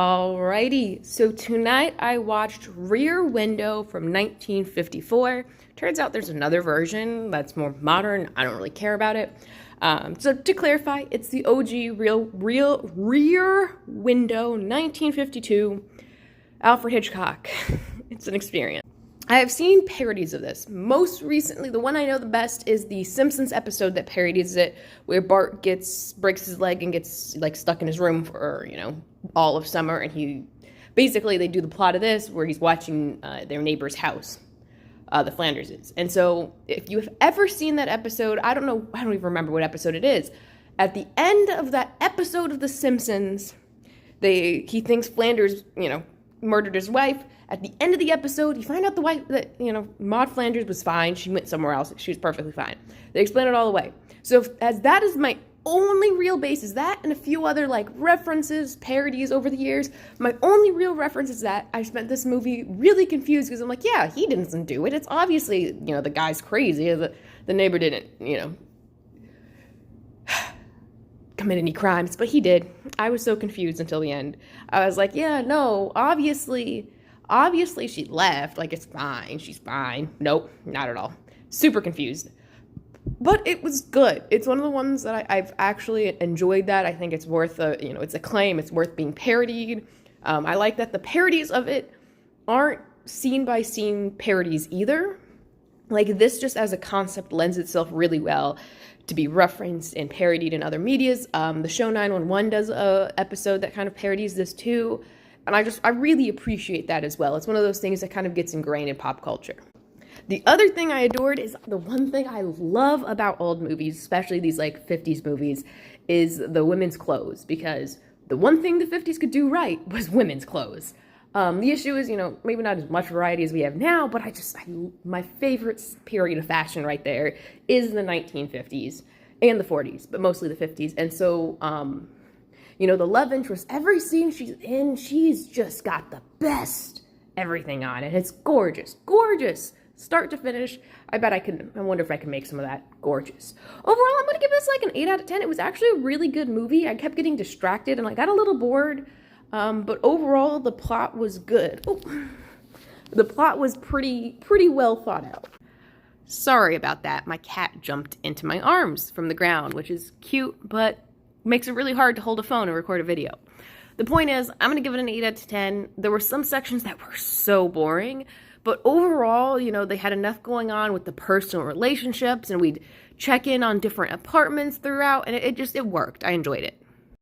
Alrighty, so tonight I watched Rear Window from 1954. Turns out there's another version that's more modern. I don't really care about it. So to clarify, it's the OG Rear Window 1952 Alfred Hitchcock. It's an experience. I have seen parodies of this. Most recently, the one I know the best is the Simpsons episode that parodies it, where Bart breaks his leg and gets stuck in his room for, all of summer, and they do the plot of this where he's watching their neighbor's house, the Flanderses. And so if you have ever seen that episode, I don't even remember what episode it is. At the end of that episode of The Simpsons, he thinks Flanders, murdered his wife. At the end of the episode, you find out the wife that, Maud Flanders was fine. She went somewhere else. She was perfectly fine. They explain it all away. So as that is my only real basis, that and a few other references, parodies over the years, my only real reference is that I spent this movie really confused because I'm like, yeah, he didn't do it. It's obviously, the guy's crazy. The neighbor didn't, commit any crimes, but he did. I was so confused until the end. I was like, yeah, no, obviously she left. It's fine. She's fine. Nope, not at all. Super confused. But it was good. It's one of the ones that I've actually enjoyed that. I think it's worth it's acclaim. It's worth being parodied. I like that the parodies of it aren't scene-by-scene parodies either. This just as a concept lends itself really well to be referenced and parodied in other medias. The show 911 does a episode that kind of parodies this too. And I really appreciate that as well. It's one of those things that kind of gets ingrained in pop culture. The other thing I adored is the one thing I love about old movies, especially these 50s movies, is the women's clothes. Because the one thing the 50s could do right was women's clothes. The issue is, maybe not as much variety as we have now, but my favorite period of fashion right there is the 1950s and the 40s, but mostly the 50s. And so, the love interest, every scene she's in, she's just got the best everything on it. It's gorgeous, gorgeous, start to finish. I wonder if I can make some of that gorgeous. Overall, I'm going to give this an 8 out of 10. It was actually a really good movie. I kept getting distracted and I got a little bored. But overall, the plot was good. Oh, the plot was pretty well thought out. Sorry about that. My cat jumped into my arms from the ground, which is cute, but makes it really hard to hold a phone and record a video. The point is, I'm going to give it an 8 out of 10. There were some sections that were so boring, but overall, they had enough going on with the personal relationships, and we'd check in on different apartments throughout, and it worked. I enjoyed it.